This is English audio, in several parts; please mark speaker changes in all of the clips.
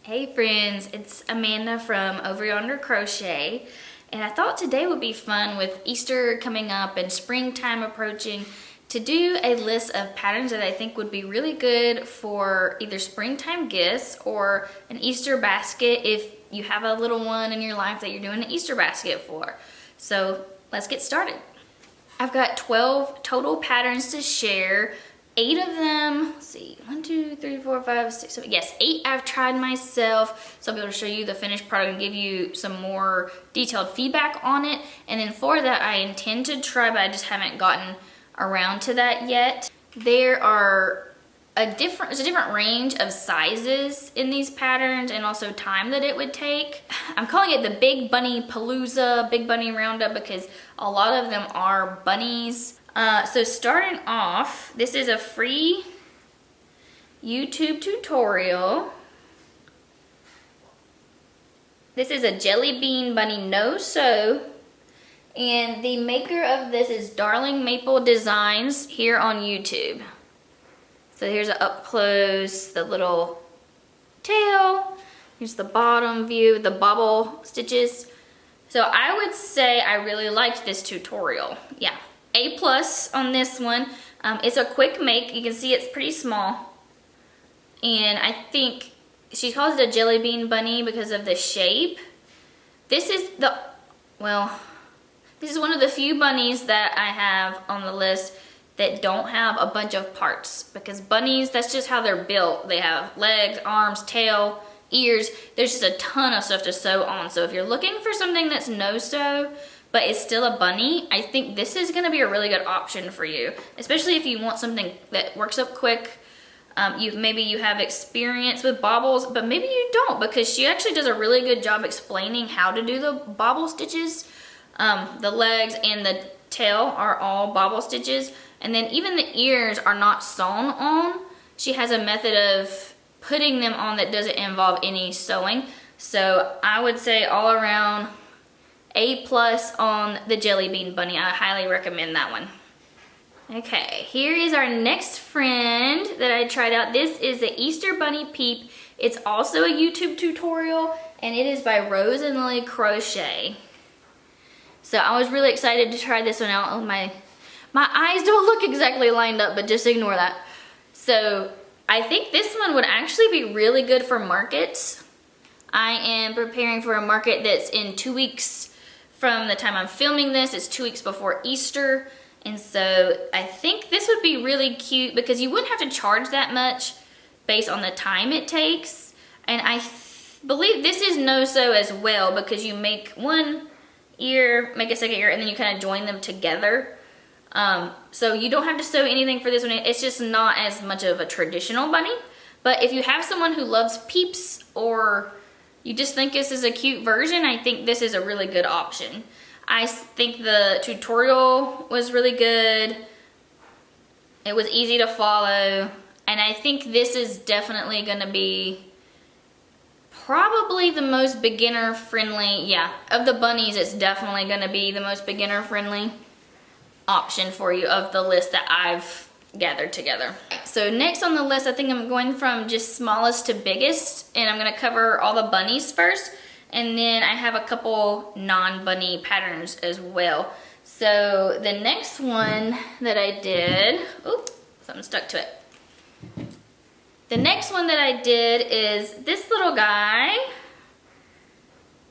Speaker 1: Hey friends, it's Amanda from Over Yonder Crochet, and I thought today would be fun with Easter coming up and springtime approaching to do a list of patterns that I think would be really good for either springtime gifts or an Easter basket if you have a little one in your life that you're doing an Easter basket for. So let's get started. I've got 12 total patterns to share. 8 of them, let's see, 1, 2, 3, 4, 5, 6, 7, yes, 8 I've tried myself, so I'll be able to show you the finished product and give you some more detailed feedback on it. And then 4 that I intend to try, but I just haven't gotten around to that yet. There are there's a different range of sizes in these patterns and also time that it would take. I'm calling it the Big Bunny Palooza, Big Bunny Roundup, because a lot of them are bunnies. So starting off, this is a free YouTube tutorial. This is a Jelly Bean Bunny no-sew, and the maker of this is Darling Maple Designs here on YouTube. So here's an up close, the little tail. Here's the bottom view, the bobble stitches. So I would say I really liked this tutorial. Yeah. A+ on this one. It's a quick make. You can see it's pretty small. And I think she calls it a jelly bean bunny because of the shape. This is one of the few bunnies that I have on the list that don't have a bunch of parts. Because bunnies, that's just how they're built. They have legs, arms, tail, ears. There's just a ton of stuff to sew on. So if you're looking for something that's no-sew, but it's still a bunny, I think this is gonna be a really good option for you, especially if you want something that works up quick. Maybe you have experience with bobbles, but maybe you don't, because she actually does a really good job explaining how to do the bobble stitches. The legs and the tail are all bobble stitches, and then even the ears are not sewn on. She has a method of putting them on that doesn't involve any sewing. So I would say all around A+ on the Jelly Bean Bunny. I highly recommend that one. Okay, here is our next friend that I tried out. This is the Easter Bunny Peep. It's also a YouTube tutorial, and it is by Rose and Lily Crochet. So I was really excited to try this one out. Oh, my eyes don't look exactly lined up, but just ignore that. So I think this one would actually be really good for markets. I am preparing for a market that's in 2 weeks from the time I'm filming this. It's 2 weeks before Easter. And so I think this would be really cute because you wouldn't have to charge that much based on the time it takes. And I believe this is no-sew as well, because you make one ear, make a second ear, and then you kind of join them together. So you don't have to sew anything for this one. It's just not as much of a traditional bunny. But if you have someone who loves peeps, or you just think this is a cute version, I think this is a really good option. I think the tutorial was really good. It was easy to follow. And I think this is definitely gonna be probably the most beginner friendly. Yeah, of the bunnies, it's definitely gonna be the most beginner friendly option for you of the list that I've gathered together. So next on the list, I think I'm going from just smallest to biggest, and I'm gonna cover all the bunnies first, and then I have a couple non-bunny patterns as well. So the next one that I did, oop, something stuck to it. The next one that I did is this little guy.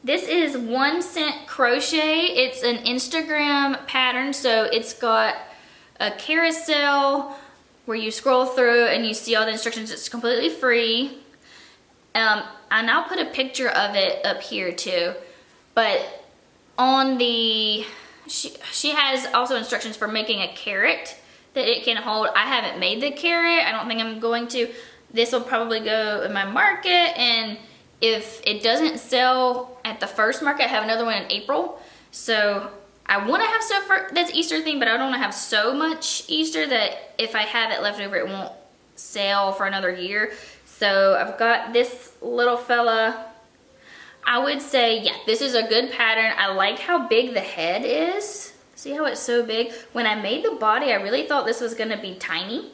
Speaker 1: This is 1 Cent Crochet. It's an Instagram pattern, so it's got a carousel where you scroll through and you see all the instructions. It's completely free. And I'll put a picture of it up here too. But on the, she has also instructions for making a carrot that it can hold. I haven't made the carrot. I don't think I'm going to. This will probably go in my market, and if it doesn't sell at the first market, I have another one in April. So I want to have stuff that's Easter themed, but I don't want to have so much Easter that if I have it left over, it won't sell for another year. So I've got this little fella. I would say, yeah, this is a good pattern. I like how big the head is. See how it's so big? When I made the body, I really thought this was gonna be tiny.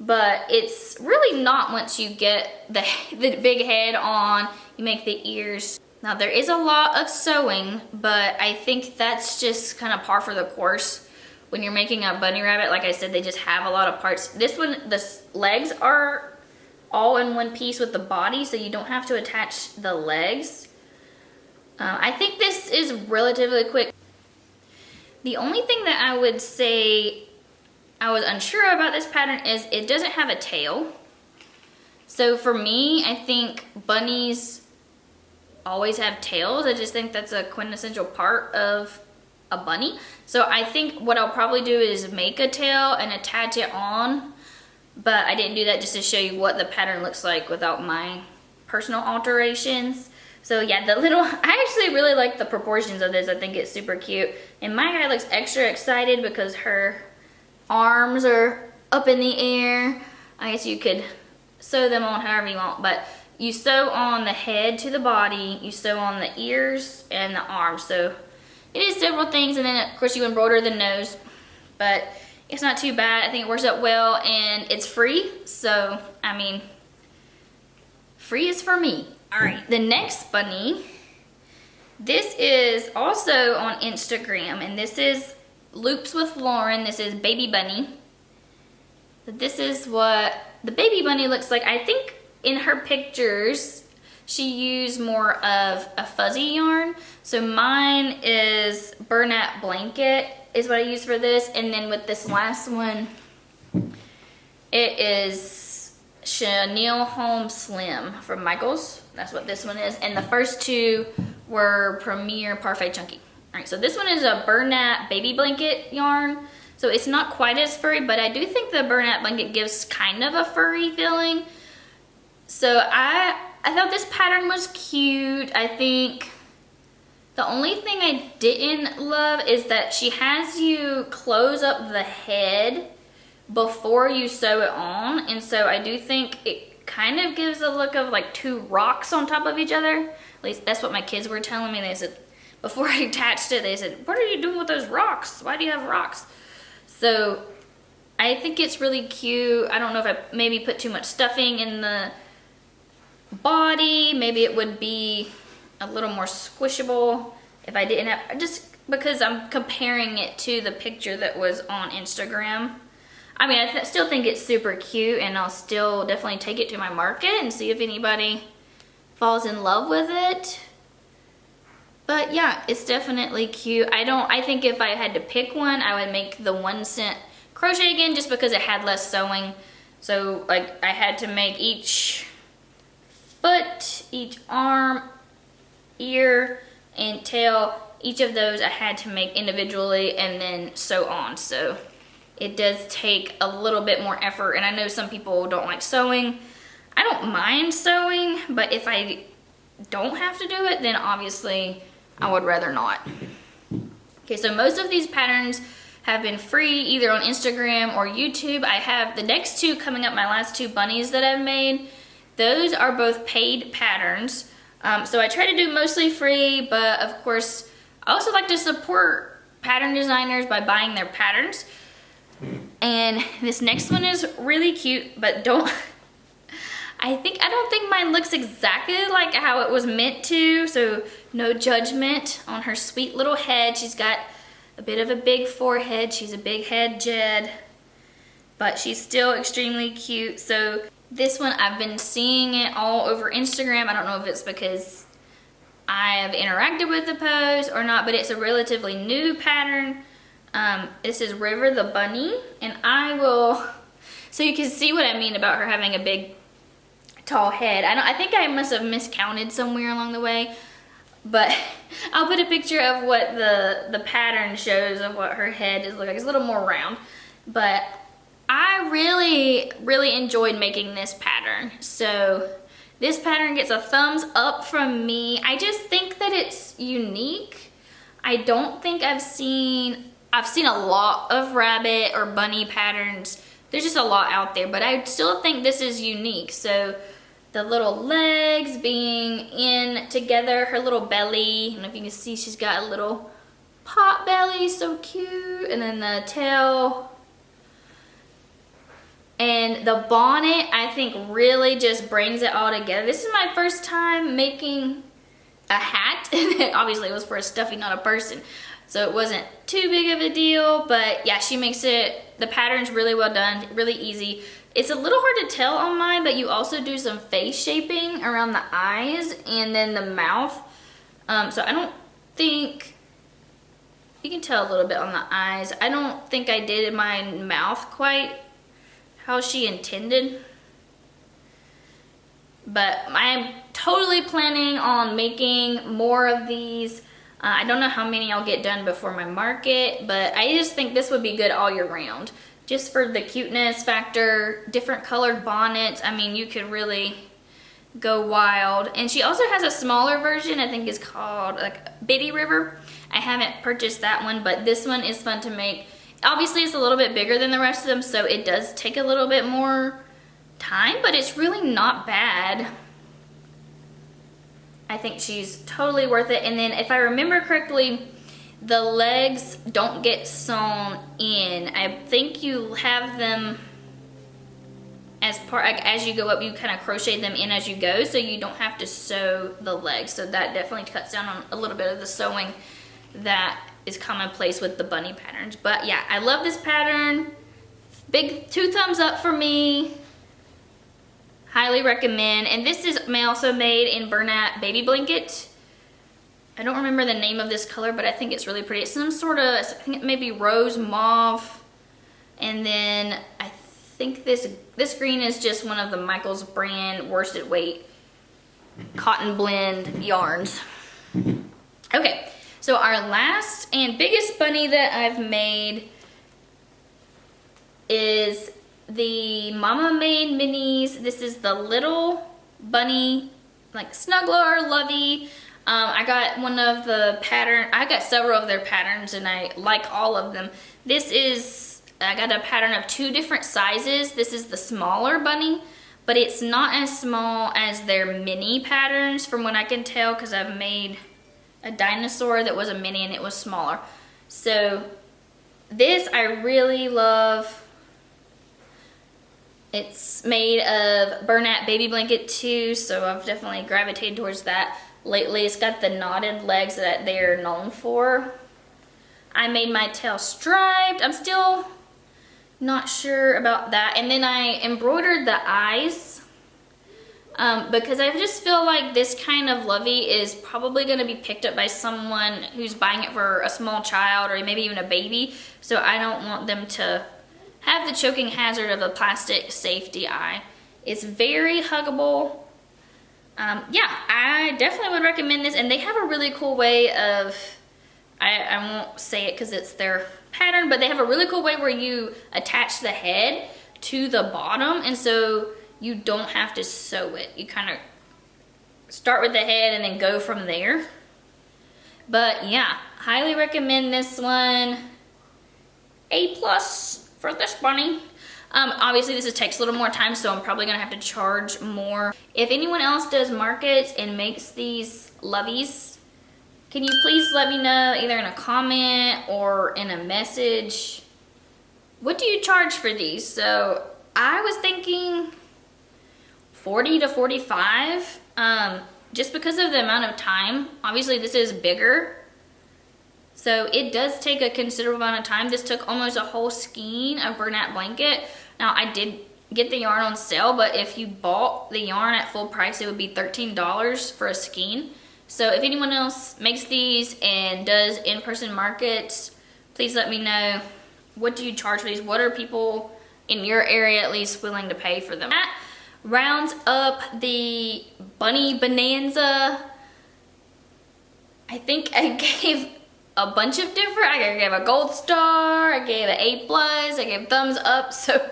Speaker 1: but it's really not once you get the big head on, you make the ears. Now there is a lot of sewing, but I think that's just kind of par for the course. When you're making a bunny rabbit, like I said, they just have a lot of parts. This one, the legs are all in one piece with the body, so you don't have to attach the legs. I think this is relatively quick. The only thing that I would say I was unsure about this pattern is it doesn't have a tail. So for me, I think bunnies always have tails. I just think that's a quintessential part of a bunny. So I think what I'll probably do is make a tail and attach it on, but I didn't do that just to show you what the pattern looks like without my personal alterations. So yeah, I actually really like the proportions of this. I think it's super cute. And my guy looks extra excited because her arms are up in the air. I guess you could sew them on however you want, but you sew on the head to the body, you sew on the ears and the arms. So it is several things, and then of course you embroider the nose, but it's not too bad. I think it works out well, and it's free. So, I mean, free is for me. All right, the next bunny, this is also on Instagram, and this is Loops with Lauren. This is Baby Bunny. This is what the baby bunny looks like. I think in her pictures, she used more of a fuzzy yarn. So mine is Bernat Blanket is what I use for this. And then with this last one, it is Chenille Home Slim from Michaels. That's what this one is. And the first two were Premier Parfait Chunky. All right, so this one is a Bernat baby blanket yarn. So it's not quite as furry, but I do think the Bernat blanket gives kind of a furry feeling. So I thought this pattern was cute. I think the only thing I didn't love is that she has you close up the head before you sew it on. And so I do think it kind of gives a look of like two rocks on top of each other. At least that's what my kids were telling me. They said, before I attached it, they said, what are you doing with those rocks? Why do you have rocks? So I think it's really cute. I don't know if I maybe put too much stuffing in the body. Maybe it would be a little more squishable if I didn't have, just because I'm comparing it to the picture that was on Instagram. I mean, I still think it's super cute, and I'll still definitely take it to my market and see if anybody falls in love with it. But yeah, it's definitely cute. I think if I had to pick one, I would make the 1 cent crochet again, just because it had less sewing. So like I had to make each foot, each arm, ear, and tail, each of those I had to make individually and then sew on. So it does take a little bit more effort, and I know some people don't like sewing. I don't mind sewing, but if I don't have to do it, then obviously I would rather not. Okay, so most of these patterns have been free either on Instagram or YouTube. I have the next two coming up, my last two bunnies that I've made. Those are both paid patterns. So I try to do mostly free, but of course, I also like to support pattern designers by buying their patterns. And this next one is really cute, but I don't think mine looks exactly like how it was meant to, so no judgment on her sweet little head. She's got a bit of a big forehead. She's a big head Jed, but she's still extremely cute. So this one, I've been seeing it all over Instagram. I don't know if it's because I have interacted with the pose or not, but it's a relatively new pattern. This is River the Bunny, and so you can see what I mean about her having a big tall head. I think I must have miscounted somewhere along the way, but I'll put a picture of what the pattern shows of what her head is like. It's a little more round, but I really enjoyed making this pattern. So this pattern gets a thumbs up from me. I just think that it's unique. I don't think I've seen a lot of rabbit or bunny patterns. There's just a lot out there, but I still think this is unique. So the little legs being in together, her little belly, I don't know if you can see, she's got a little pot belly, so cute. And then the tail And the bonnet, I think, really just brings it all together. This is my first time making a hat. Obviously, it was for a stuffy, not a person. So it wasn't too big of a deal. But yeah, she makes it, the pattern's really well done, really easy. It's a little hard to tell on mine, but you also do some face shaping around the eyes and then the mouth. So I don't think, you can tell a little bit on the eyes. I don't think I did my mouth quite how she intended. But I'm totally planning on making more of these. I don't know how many I'll get done before my market, but I just think this would be good all year round. Just for the cuteness factor, different colored bonnets. I mean, you could really go wild. And she also has a smaller version, I think it's called like Bitty River. I haven't purchased that one, but this one is fun to make. Obviously, it's a little bit bigger than the rest of them, so it does take a little bit more time, but it's really not bad. I think she's totally worth it. And then if I remember correctly, the legs don't get sewn in. I think you have them as part, like as you go up, you kind of crochet them in as you go, so you don't have to sew the legs. So that definitely cuts down on a little bit of the sewing that is commonplace with the bunny patterns. But yeah, I love this pattern. Big 2 thumbs up for me. Highly recommend. And this is also made in Bernat Baby Blanket. I don't remember the name of this color, but I think it's really pretty. It's some sort of, I think it may be rose mauve. And then I think this green is just one of the Michaels brand worsted weight cotton blend yarns. Okay. So our last and biggest bunny that I've made is the Mama Made Minis. This is the little bunny, like Snuggler, Lovey. I got one of the pattern, I got several of their patterns and I like all of them. This is, I got a pattern of 2 different sizes. This is the smaller bunny, but it's not as small as their mini patterns from what I can tell, because I've made a dinosaur that was a mini and it was smaller. So this I really love. It's made of Bernat Baby Blanket too, so I've definitely gravitated towards that lately. It's got the knotted legs that they're known for. I made my tail striped. I'm still not sure about that. And then I embroidered the eyes. Because I just feel like this kind of Lovey is probably going to be picked up by someone who's buying it for a small child or maybe even a baby. So I don't want them to have the choking hazard of a plastic safety eye. It's very huggable. Yeah, I definitely would recommend this. And they have a really cool way of, I won't say it because it's their pattern, but they have a really cool way where you attach the head to the bottom. And so you don't have to sew it. You kind of start with the head and then go from there. But yeah, highly recommend this one. A+ for this bunny. Obviously this takes a little more time, so I'm probably gonna have to charge more. If anyone else does markets and makes these Loveys, can you please let me know either in a comment or in a message? What do you charge for these? So I was thinking 40 to 45, just because of the amount of time. Obviously this is bigger, so it does take a considerable amount of time. This took almost a whole skein of Bernat blanket. Now I did get the yarn on sale, but if you bought the yarn at full price, it would be $13 for a skein. So if anyone else makes these and does in-person markets, please let me know. What do you charge for these? What are people in your area at least willing to pay for them? That rounds up the bunny bonanza. I think I gave a bunch of different, I gave a gold star, I gave an A+, I gave thumbs up, so.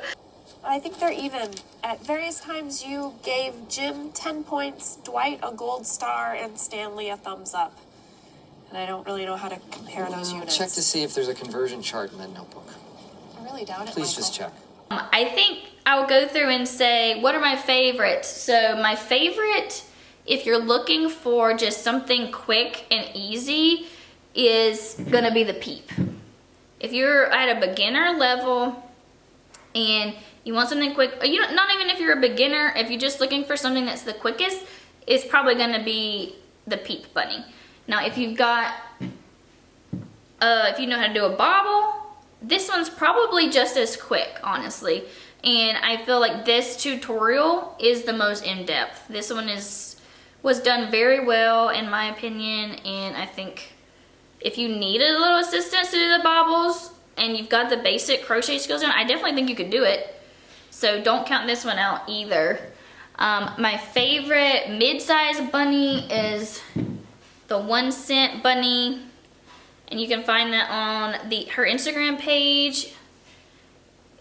Speaker 2: I think they're even. At various times you gave Jim 10 points, Dwight a gold star, and Stanley a thumbs up. And I don't really know how to compare those units.
Speaker 3: Check to see if there's a conversion chart in that notebook.
Speaker 2: I really doubt it,
Speaker 3: Please
Speaker 2: Michael.
Speaker 3: just check.
Speaker 1: I think I'll go through and say, what are my favorites? So my favorite, if you're looking for just something quick and easy, is gonna be the Peep. If you're at a beginner level and you want something quick, or you don't, not even if you're a beginner, if you're just looking for something that's the quickest, it's probably gonna be the Peep Bunny. Now, if you've got, if you know how to do a bobble, this one's probably just as quick, honestly. And I feel like this tutorial is the most in-depth. This one was done very well, in my opinion, and I think if you need a little assistance to do the bobbles, and you've got the basic crochet skills down, I definitely think you could do it. So don't count this one out either. My favorite mid-size bunny is the 1 cent bunny, and you can find that on her Instagram page,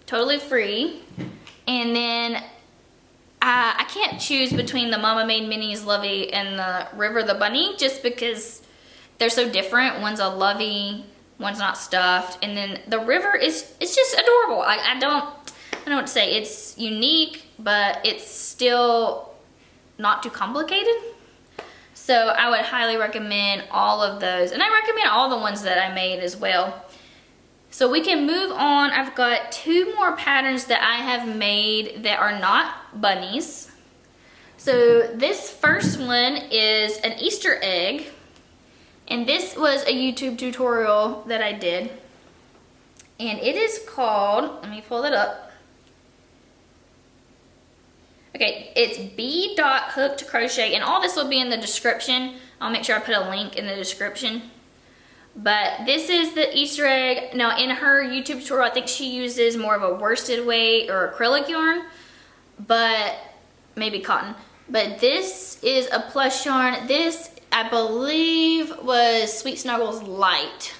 Speaker 1: totally free. And then I can't choose between the Mama Made Minis Lovey and the River the Bunny, just because they're so different. One's a Lovey, one's not stuffed, and then the River it's just adorable. I don't know what to say. It's unique, but it's still not too complicated. So I would highly recommend all of those, and I recommend all the ones that I made as well. So we can move on. I've got 2 more patterns that I have made that are not bunnies. So this first one is an Easter egg, and this was a YouTube tutorial that I did, and it is called, let me pull it up. Okay, it's B.hooked crochet, and all this will be in the description. I'll make sure I put a link in the description. But this is the Easter egg. Now in her YouTube tutorial, I think she uses more of a worsted weight or acrylic yarn, but maybe cotton. But this is a plush yarn. This, I believe, was Sweet Snuggles Light.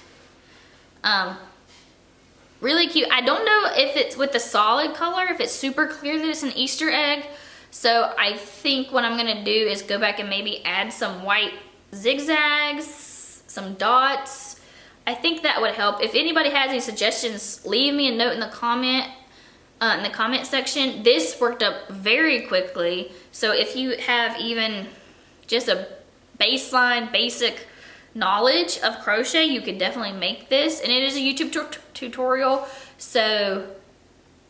Speaker 1: Really cute. I don't know if it's with the solid color, if it's super clear that it's an Easter egg. So I think what I'm gonna do is go back and maybe add some white zigzags, some dots. I think that would help. If anybody has any suggestions, leave me a note in the comment section. This worked up very quickly. So if you have even just a baseline, basic knowledge of crochet, you could definitely make this. And it is a YouTube tutorial, so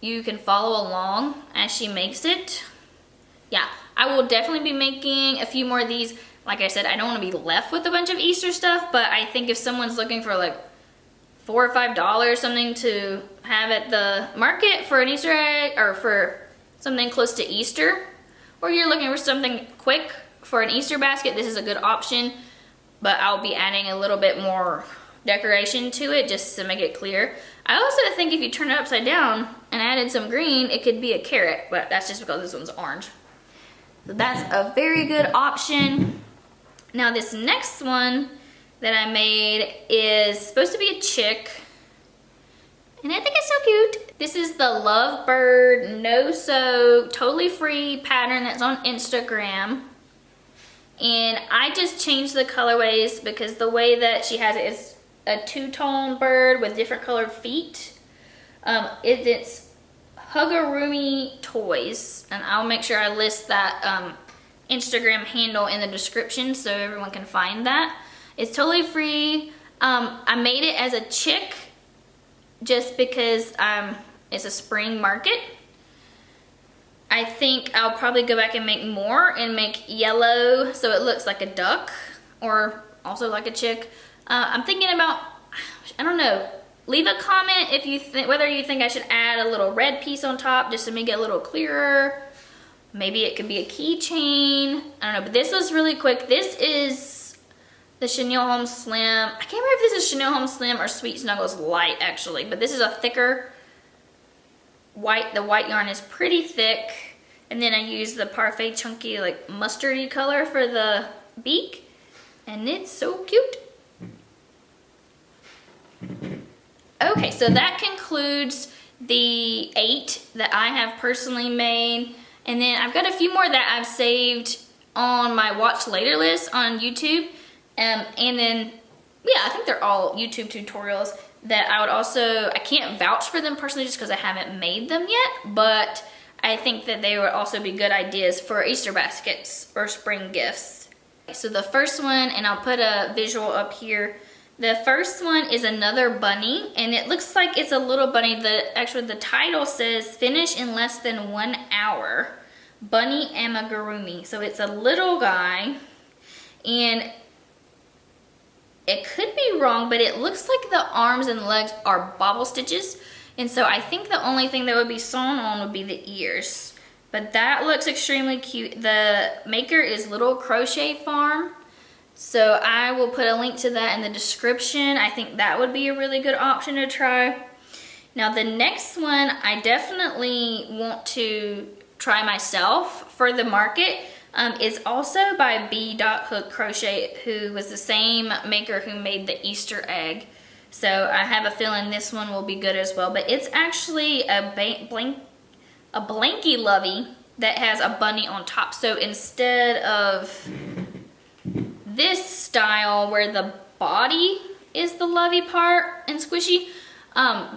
Speaker 1: you can follow along as she makes it. Yeah, I will definitely be making a few more of these. Like I said, I don't want to be left with a bunch of Easter stuff, but I think if someone's looking for like $4 or $5 something to have at the market for an Easter egg, or for something close to Easter, or you're looking for something quick for an Easter basket, this is a good option. But I'll be adding a little bit more decoration to it just to make it clear. I also think if you turn it upside down and added some green, it could be a carrot, but that's just because this one's orange. So that's a very good option. Now this next one that I made is supposed to be a chick, and I think it's so cute. This is the Lovebird No Sew totally free pattern that's on Instagram. And I just changed the colorways because the way that she has it is a 2-tone bird with different colored feet. It's Hugurumi Toys, and I'll make sure I list that Instagram handle in the description so everyone can find that. It's totally free. I made it as a chick just because it's a spring market. I think I'll probably go back and make more and make yellow so it looks like a duck or also like a chick. I'm thinking about, I don't know, leave a comment if you think, whether you think I should add a little red piece on top just to make it a little clearer. Maybe it could be a keychain. I don't know, but this was really quick. This is the Chenille Home Slim. I can't remember if this is Chenille Home Slim or Sweet Snuggles Light actually, but this is a thicker white. The white yarn is pretty thick, and then I use the Parfait Chunky like mustardy color for the beak, and it's so cute. Okay, so that concludes the 8 that I have personally made, and then I've got a few more that I've saved on my watch later list on YouTube, and then yeah, I think they're all YouTube tutorials that I would also, I can't vouch for them personally just because I haven't made them yet, but I think that they would also be good ideas for Easter baskets or spring gifts. So the first one, and I'll put a visual up here, The first one is another bunny, and it looks like it's a little bunny. Actually, the title says finish in less than 1 hour. Bunny amigurumi. So it's a little guy, and it could be wrong, but it looks like the arms and legs are bobble stitches. And so I think the only thing that would be sewn on would be the ears. But that looks extremely cute. The maker is Little Crochet Farm. So I will put a link to that in the description. I think that would be a really good option to try. Now the next one I definitely want to try myself for the market. Is also by B.Hook Crochet, who was the same maker who made the Easter egg. So I have a feeling this one will be good as well. But it's actually a blanky Lovey that has a bunny on top. So instead of this style where the body is the Lovey part and squishy,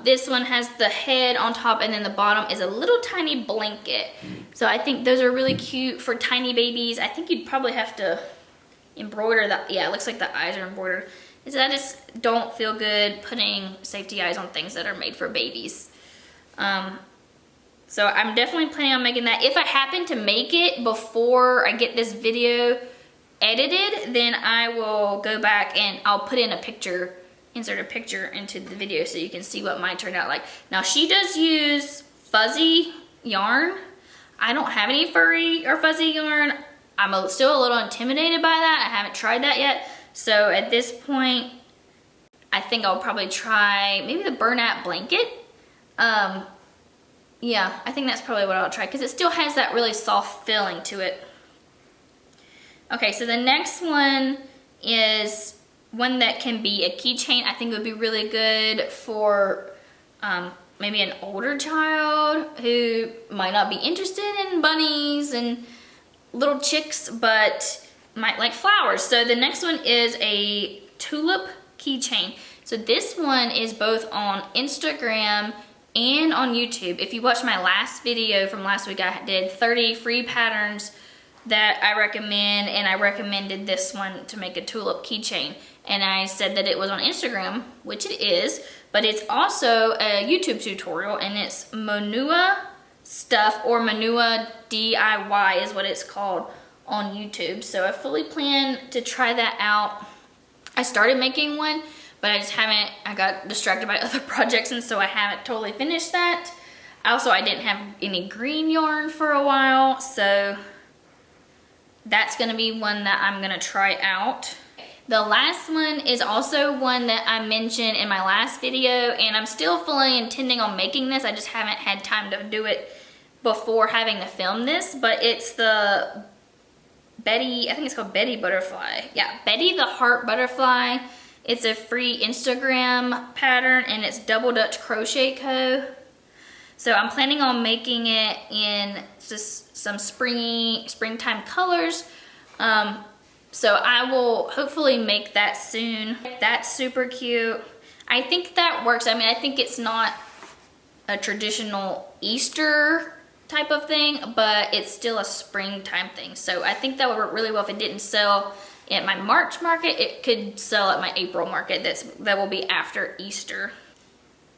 Speaker 1: this one has the head on top and then the bottom is a little tiny blanket. So I think those are really cute for tiny babies. I think you'd probably have to embroider that. Yeah, it looks like the eyes are embroidered. So I just don't feel good putting safety eyes on things that are made for babies. So I'm definitely planning on making that. If I happen to make it before I get this video edited, then I will go back and I'll put in a picture, insert a picture into the video so you can see what mine turned out like. Now she does use fuzzy yarn. I don't have any furry or fuzzy yarn. I'm still a little intimidated by that. I haven't tried that yet. So at this point, I think I'll probably try maybe the burlap blanket. Yeah, I think that's probably what I'll try because it still has that really soft feeling to it. Okay, so the next one is one that can be a keychain. I think it would be really good for maybe an older child who might not be interested in bunnies and little chicks, but might like flowers. So the next one is a tulip keychain. So this one is both on Instagram and on YouTube. If you watched my last video from last week, I did 30 free patterns that I recommend, and I recommended this one to make a tulip keychain. And I said that it was on Instagram, which it is, but it's also a YouTube tutorial, and it's Manua Stuff, or Manua DIY is what it's called on YouTube. So I fully plan to try that out. I started making one, but I just haven't, I got distracted by other projects, and so I haven't totally finished that. Also, I didn't have any green yarn for a while, so that's gonna be one that I'm gonna try out. The last one is also one that I mentioned in my last video, and I'm still fully intending on making this. I just haven't had time to do it before having to film this, but it's the Betty, I think it's called Betty Butterfly. Yeah, Betty the Heart Butterfly. It's a free Instagram pattern, and it's Double Dutch Crochet Co. So I'm planning on making it in just some springtime colors. So I will hopefully make that soon. That's super cute. I think that works. I mean, I think it's not a traditional Easter type of thing, but it's still a springtime thing. So I think that would work really well. If it didn't sell at my March market, it could sell at my April market. That will be after Easter.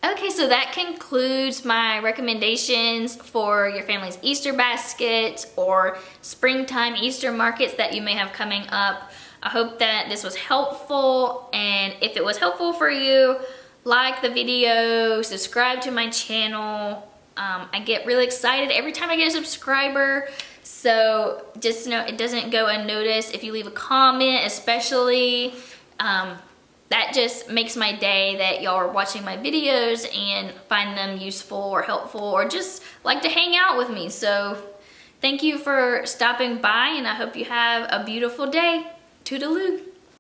Speaker 1: Okay, so that concludes my recommendations for your family's Easter basket or springtime Easter markets that you may have coming up. I hope that this was helpful, and if it was helpful for you, like the video, subscribe to my channel. I get really excited every time I get a subscriber, so just know it doesn't go unnoticed. If you leave a comment, especially, that just makes my day that y'all are watching my videos and find them useful or helpful or just like to hang out with me. So thank you for stopping by, and I hope you have a beautiful day. Toodaloo.